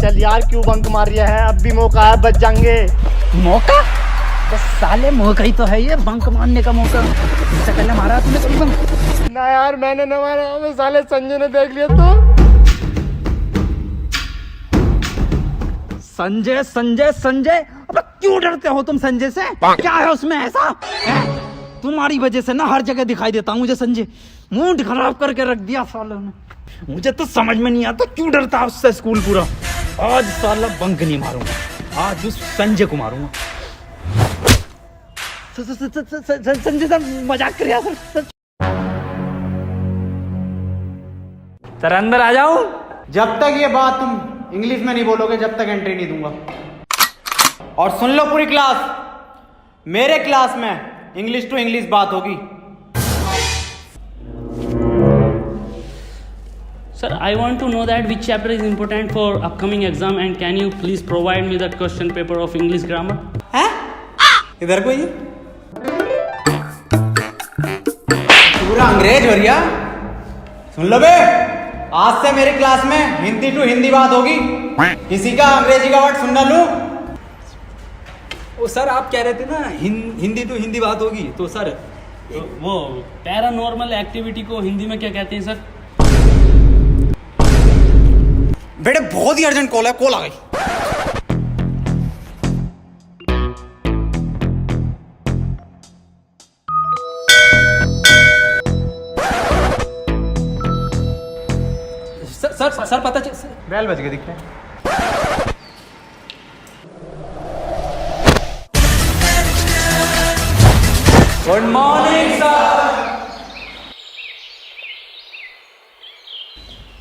चल यार, क्यों बंक मार रहा है? अब भी मौका है, बच जाएंगे। मौका? बस साले मौका ही तो है ये, बंक मारने का मौका। इससे पहले मारा तूने कभी बंक? ना यार, मैंने न मारा, हमें साले संजय ने देख लिया तो। संजय संजय संजय, अब क्यों डरते हो तुम संजय से? क्या है उसमें ऐसा? तुम्हारी वजह से ना हर जगह दिखाई देता हूँ मुझे संजय। मूड खराब करके रख दिया सालों ने। मुझे तो समझ में नहीं आता क्यों डरता है उससे स्कूल पूरा। आज साला बंक नहीं मारूंगा, आज उस संजय को मारूंगा। संजय सर मजाक कर रहा सर। सर अंदर आ जाऊं? जब तक ये बात तुम इंग्लिश में नहीं बोलोगे, जब तक एंट्री नहीं दूंगा। और सुन लो पूरी क्लास, मेरे क्लास में इंग्लिश टू इंग्लिश बात होगी। Sir, I want to know that which chapter is important for upcoming exam and can you please provide me the question paper of English grammar? हैं? इधर कोई पूरा अंग्रेज हो रिया। सुन लो बे, आज से मेरी क्लास में हिंदी टू हिंदी बात होगी। किसी का अंग्रेजी का वर्ड सुनना लूं? ओ सर, आप कह रहे थे ना हिंदी तो हिंदी बात होगी, तो सर वो पैरानॉर्मल एक्टिविटी को हिंदी में क्या कहते हैं सर? बेटे बहुत ही अर्जेंट कॉल है, कॉल आ गई। सर पता चल। बेल बज गए, दिखते हैं। Good morning sir.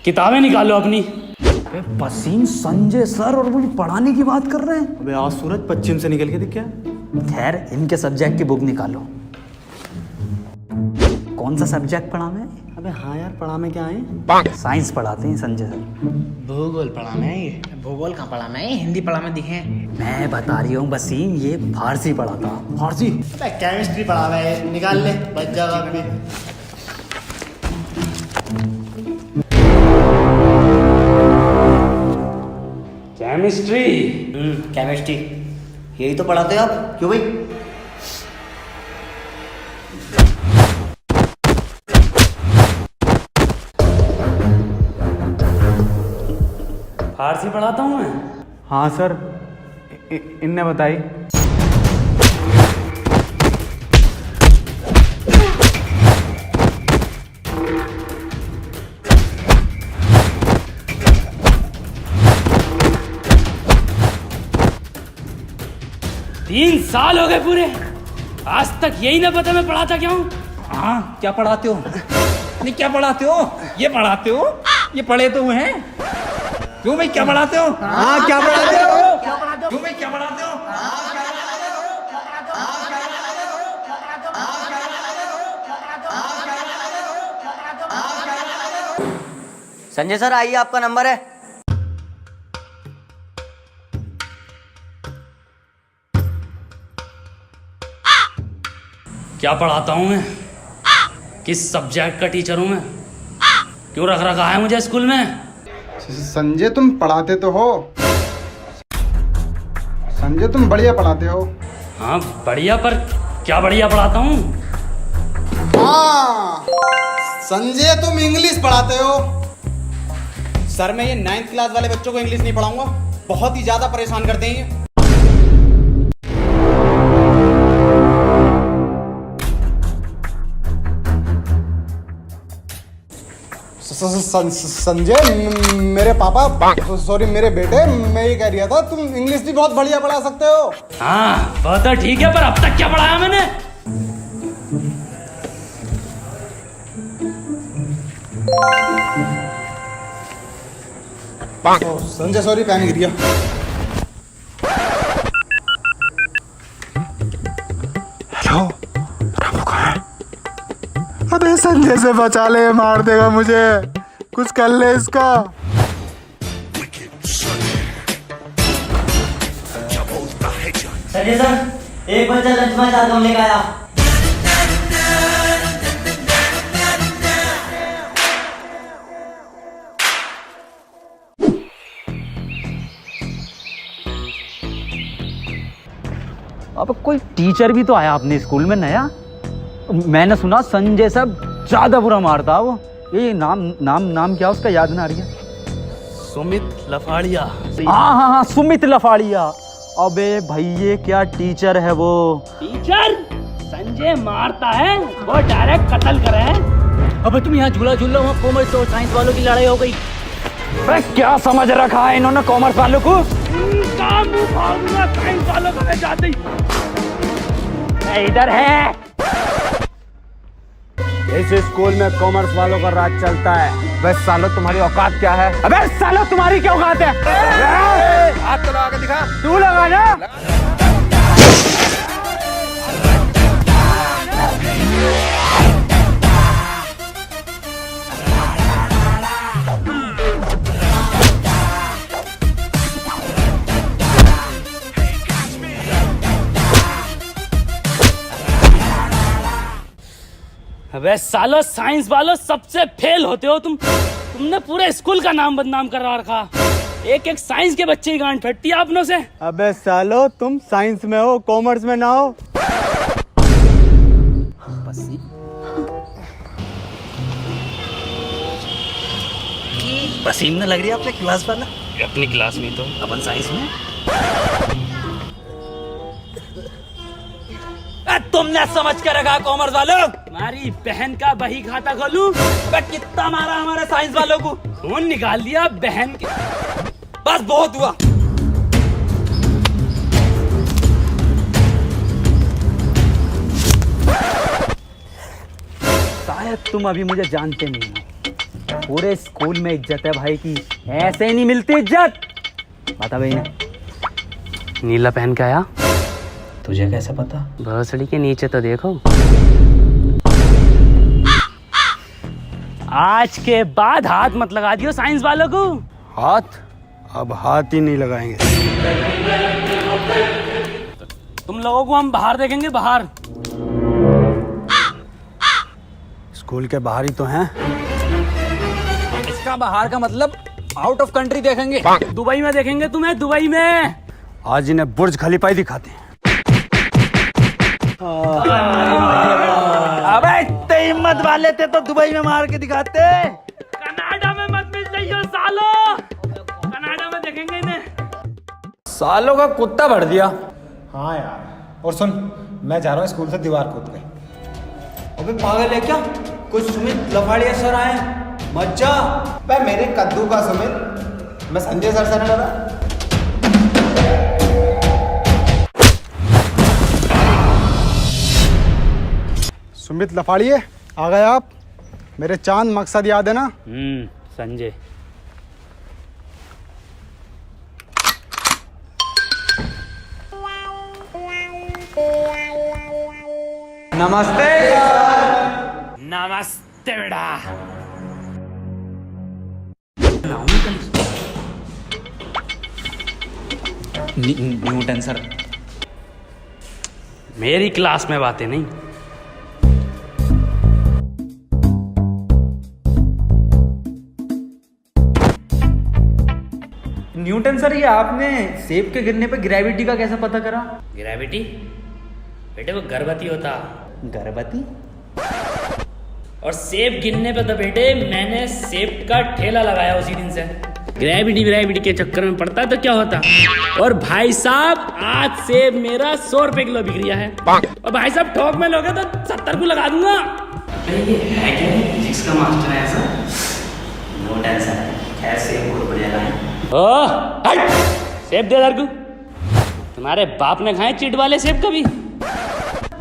किताबें निकालो अपनी। पसीन संजय सर और वो पढ़ाने की बात कर रहे हैं। अबे आज सूरज पश्चिम से निकल के दिख गया। खैर इनके सब्जेक्ट की बुक निकालो। कौन सा सब्जेक्ट पढ़ा मैं? अबे हाँ यार, पढ़ा में क्या है? साइंस पढ़ाते हैं संजय सर। भूगोल पढ़ाना है ये। भूगोल कहाँ पढ़ाना है? हिंदी पढ़ाना दिखे। मैं बता रही हूँ वसीम, ये फारसी पढ़ाता। फारसी? केमिस्ट्री पढ़ा रहा है, निकाल ले, बच जाएगा अभी। केमिस्ट्री? केमिस्ट्री यही तो पढ़ाते हो आप, क्यों भाई? फारसी पढ़ाता हूँ मैं। हाँ सर, इनने बताई। तीन साल हो गए पूरे, आज तक यही ना पता मैं पढ़ाता क्या हूँ। हाँ क्या पढ़ाते हो? नहीं क्या पढ़ाते हो? ये पढ़ाते हो? ये पढ़े तो हुए हैं। क्यों भाई क्या पढ़ाते हो? हाँ क्या पढ़ाते हो? क्यों भाई क्या पढ़ाते हो? संजय सर आइए, आपका नंबर है। क्या पढ़ाता हूँ मैं? किस सब्जेक्ट का टीचर हूँ मैं? क्यों रख रखा है मुझे स्कूल में? संजय तुम पढ़ाते तो हो, संजय तुम बढ़िया पढ़ाते हो। हाँ बढ़िया, पर क्या बढ़िया पढ़ाता हूँ? हाँ संजय तुम इंग्लिश पढ़ाते हो। सर मैं ये 9th क्लास वाले बच्चों को इंग्लिश नहीं पढ़ाऊंगा, बहुत ही ज्यादा परेशान करते हैं ये। संजय मेरे पापा, सॉरी मेरे बेटे, मैं ये कह रहा था तुम इंग्लिश भी बहुत बढ़िया पढ़ा सकते हो। हाँ वो तो ठीक है, पर अब तक क्या पढ़ाया मैंने? संजय सॉरी, पैन गिर गया। हेलो, रामू कहाँ है? अबे संजय से बचा ले, मार देगा मुझे, कुछ कर ले इसका। संजय सर, एक बच्चा लंच में 4 कम लेकर आया। अब कोई टीचर भी तो आया अपने स्कूल में नया। मैंने सुना संजय सब ज्यादा बुरा मारता वो। ये नाम क्या उसका याद ना आ रही है। सुमित लफाड़िया। हाँ, सुमित लफाड़िया। अबे भाई ये क्या टीचर है वो। टीचर संजय मारता है, वो डायरेक्ट कत्ल करे है। अबे तुम यहाँ झूला झूल रहे हो, कॉमर्स और साइंस वालों की लड़ाई हो गई। अरे क्या समझ रखा है इन्होंने कॉमर्स वालों को। उनका मुंह फाड़ दूंगा साइंस वालों को मैं जाते ही। इधर है। इस स्कूल में कॉमर्स वालों का राज चलता है। बस सालो तुम्हारी औकात क्या है? अबे सालो तुम्हारी क्या औकात है? हाथ तो लगा के दिखा। तू लगा ना। अबे सालो साइंस वालों सबसे फेल होते हो तुमने पूरे स्कूल का नाम बदनाम करवा रखा। एक एक साइंस के बच्चे की गांड फटती है अपनों से। अबे सालो तुम साइंस में हो, कॉमर्स में ना हो। पसीना लग रही है अपने क्लास वाला। अपनी क्लास में तो अपन साइंस में। तुमने समझ कर रखा कॉमर्स वालों। तुम्हारी बहन का बही खाता खोलूं? कितना मारा हमारे साइंस वालों को। फोन निकाल दिया बहन के। बस बहुत हुआ। शायद तुम अभी मुझे जानते नहीं हो। पूरे स्कूल में इज्जत है भाई की, ऐसे नहीं मिलती इज्जत। बता भाई ने नीला पहन के आया। तुझे कैसे पता? भोसड़ी के नीचे तो देखो। आज के बाद हाथ मत लगा दियो साइंस वालों को। हाथ? अब हाथ ही नहीं लगाएंगे। तुम लोगों को हम बाहर देखेंगे, बाहर। स्कूल के बाहर ही तो हैं। इसका बाहर का मतलब आउट ऑफ कंट्री देखेंगे। दुबई में देखेंगे तुम्हें, दुबई में। आज इन्हें बुर्ज खलीफा ही दिखाते हैं। अबे इतने हिम्मत वाले थे तो दुबई में मार के दिखाते। कनाडा में मत मिल जाइए सालो। कनाडा में देखेंगे इन्हें। सालों का कुत्ता भर दिया। हाँ यार, और सुन, मैं जा रहा हूँ स्कूल से दीवार कूद के। अबे पागल है क्या? कुछ सुमित लफाड़िया सर आए, मत जा। भाई मेरे कद्दू का सुमित, मैं संजय सर से लगा। सुमित लफाड़िए, आ गए आप। मेरे चांद मकसद याद है ना? संजय। नमस्ते। नमस्ते बेटा। Newton sir. मेरी क्लास में बातें नहीं। न्यूटन सर, ये आपने सेब के गिरने पे ग्रेविटी का कैसे पता करा? ग्रेविटी बेटे वो गर्भवती होता। गर्भवती? और सेब गिनने पे तो बेटे मैंने सेब का ठेला लगाया उसी दिन से। ग्रेविटी के चक्कर में पड़ता है तो क्या होता। और भाई साहब आज सेब मेरा 100 रुपए किलो बिक रहा है। और भाई साहब ठोक में लोगे तो 70 को लगा दूंगा। ये है क्या? फिजिक्स का मास्टर है ऐसा? नो टेंशन, ऐसे बहुत बढ़िया है। सेब दे दर को। तुम्हारे बाप ने खाए चिट वाले सेब कभी?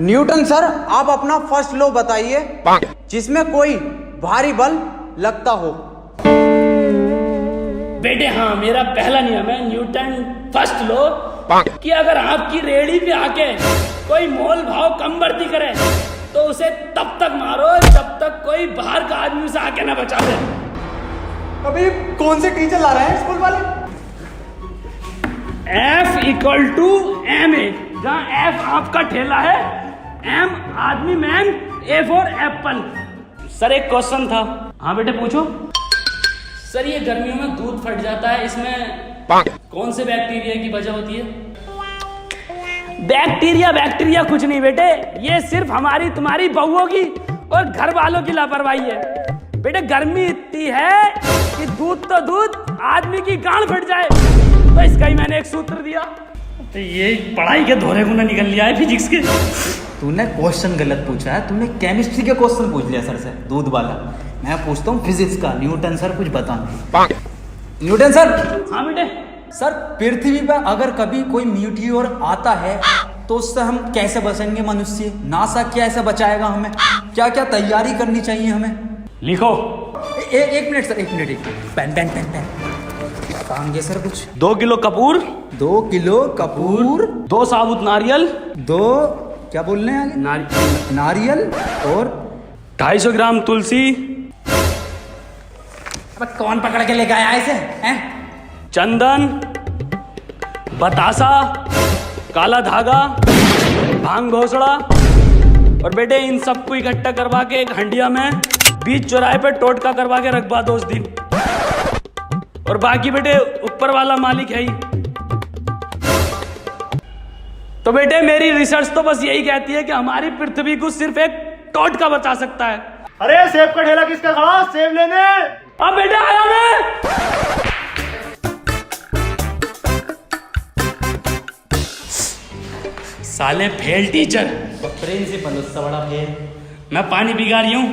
न्यूटन सर, आप अपना फर्स्ट लॉ बताइए जिसमें कोई भारी बल लगता हो। बेटे हाँ, मेरा पहला नियम है न्यूटन फर्स्ट लॉ कि अगर आपकी रेहड़ी पे आके कोई मोल भाव कम बढ़ती करे तो उसे तब तक मारो जब तक कोई बाहर का आदमी उसे आके ना बचा दे। अबे कौन से टीचर ला रहे हैं स्कूल वाले? F equal to M A, जहाँ F आपका ठेला है, M आदमी man, A for apple. Sir एक क्वेश्चन था। हाँ बेटे पूछो। सर ये गर्मियों में दूध फट जाता है, इसमें कौन से बैक्टीरिया की वजह होती है? बैक्टीरिया बैक्टीरिया कुछ नहीं बेटे, ये सिर्फ हमारी तुम्हारी बहुओं की और घर वालों की लापरवाही है। बेटे गर्मी इतनी है कि दूध तो दूध आदमी की गांड फट जाए, तो इसका ही मैंने एक सूत्र दिया। तो ये पढ़ाई के धोरे को ना निकल लिया है फिजिक्स के। तूने क्वेश्चन गलत पूछा है, तूने केमिस्ट्री के क्वेश्चन पूछ लिया सर से, दूध वाला। मैं पूछता हूँ फिजिक्स का। न्यूटन सर कुछ बताना। Newton sir. हाँ बेटे। सर पृथ्वी पर अगर कभी कोई मीटियोर आता है तो उससे हम कैसे बचेंगे मनुष्य? नासा कैसे बचाएगा हमें? क्या क्या तैयारी करनी चाहिए हमें? लिखो। एक मिनट सर, एक minute. Pen pen pen pen बताएंगे सर कुछ। 2 किलो कपूर, 2 किलो कपूर, 2 साबुत नारियल, 2 क्या बोल रहे हैं नारियल और 250 ग्राम तुलसी। अब कौन पकड़ के लेके आया इसे? हैं? चंदन, बतासा, काला धागा, भांग घोसड़ा, और बेटे इन सबको इकट्ठा करवा के एक हंडिया में बीच चौराहे पे टोटका करवा के रखवा दो उस दिन। और बाकी बेटे ऊपर वाला मालिक है ही। तो बेटे मेरी रिसर्च तो बस यही कहती है कि हमारी पृथ्वी को सिर्फ एक टोटका बचा सकता है। अरे सेब का ठेला किसका खड़ा? सेब लेने। अब बेटा आया मैं। साले फेल टीचर, प्रिंसिपल उससे बड़ा फेल। मैं पानी भिगा रही हूं।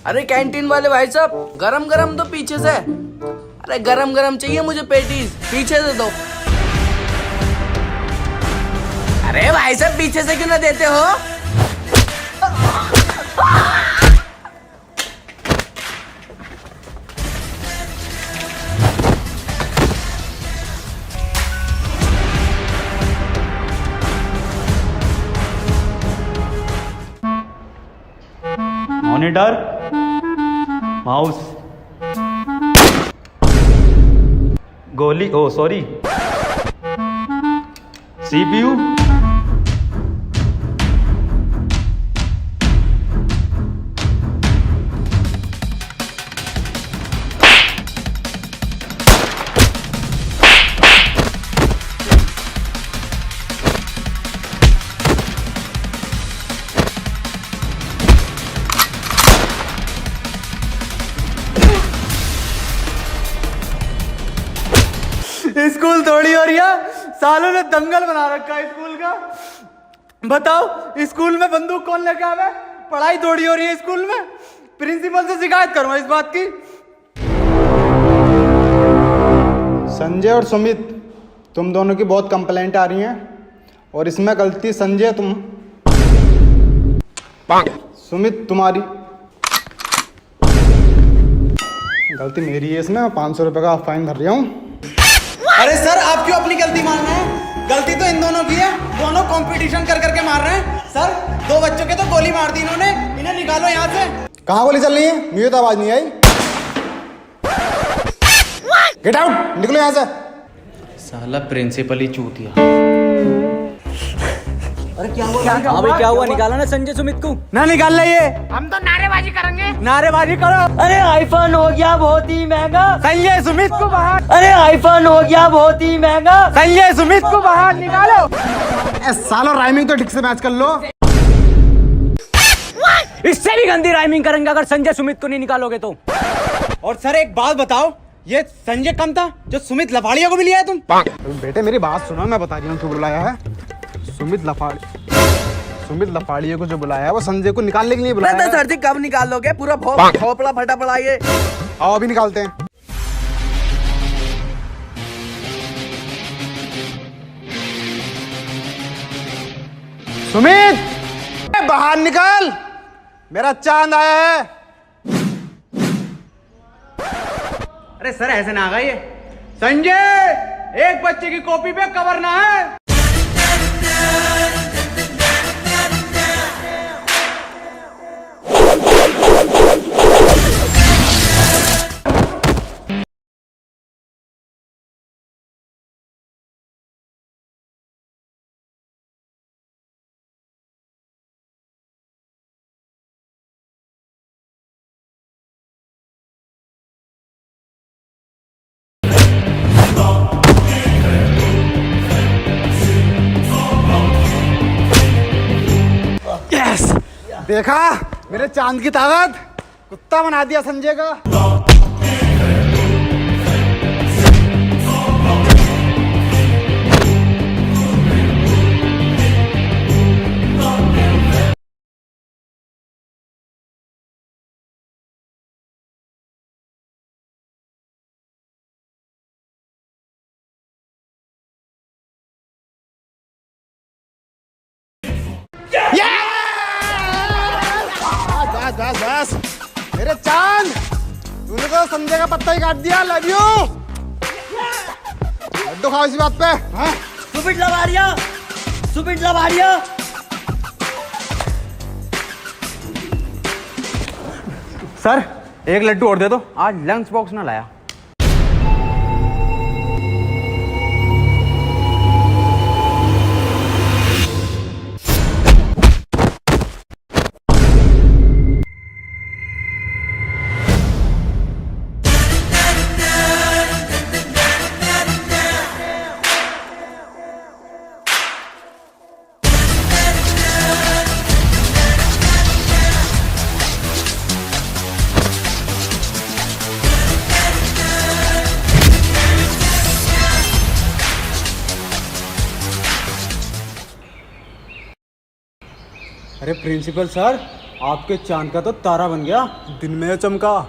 अरे कैंटीन वाले भाई साहब, गरम गरम दो पीछे से। अरे गरम गरम चाहिए मुझे पेटीज, पीछे से दो। अरे भाई साहब पीछे से क्यों ना देते हो? मॉनिटर, माउस, गोली, ओ सॉरी, सीपीयू, स्कूल थोड़ी हो रही है, सालों ने दंगल बना रखा है स्कूल का। बताओ स्कूल में बंदूक कौन लेके आवे? पढ़ाई थोड़ी हो रही है स्कूल में। प्रिंसिपल से शिकायत करूंगा इस बात की। संजय और सुमित, तुम दोनों की बहुत कंप्लेंट आ रही हैं और इसमें गलती संजय तुम, सुमित तुम्हारी, गलती मेरी है इसमें। 500 रुपये का फाइन भर रहा हूँ। अरे सर आप क्यों अपनी गलती मान रहे हैं? गलती तो इन दोनों की है, दोनों कंपटीशन कर करके मार रहे हैं। सर 2 बच्चों के तो गोली मार दी इन्होंने, इन्हें निकालो यहाँ से। कहाँ गोली चल रही है? मुझे तो आवाज नहीं आई। गेट आउट, निकलो यहाँ से। साला प्रिंसिपल ही चूतिया। अरे क्या हुआ? हाँ भाई क्या हुआ? निकाला ना संजय सुमित को। ना निकाल ले, ये हम तो नारेबाजी करेंगे। नारेबाजी करो। अरे आईफोन हो गया बहुत ही महंगा। संजय सुमित को बाहर। अरे आईफोन हो गया बहुत ही महंगा। संजय सुमित को बाहर निकालो। सालो राइमिंग तो ठीक से मैच कर लो। इससे भी गंदी राइमिंग करेंगे अगर संजय सुमित को नहीं निकालोगे तो। और सर एक बात बताओ, ये संजय कम था जो सुमित लफाड़िया को भी लिया है तुम? बेटे मेरी बात सुनो, मैं बता रही हूँ क्यों बुलाया है। सुमित लफाड़िया को जो बुलाया है वो संजय को निकालने के लिए बुलाया है। सर जी कब निकालोगे? पूरा भोपड़ा फटा पड़ा ये। आओ अभी निकालते हैं। सुमित बाहर निकल, मेरा चांद आया है। अरे सर ऐसे ना आ गई। संजय एक बच्चे की कॉपी पे कवर ना है। देखा मेरे चांद की ताकत, कुत्ता बना दिया संजय का। बस बस बस मेरे चांद, तूने तो संजय का पत्ता ही काट दिया। Love you. लड्डू खाओ इसी बात पे। हाँ? सुबिट लवारिया। सर एक लड्डू और दे दो, आज लंच बॉक्स ना लाया। अरे प्रिंसिपल सर, आपके चांद का तो तारा बन गया, दिन में चमका।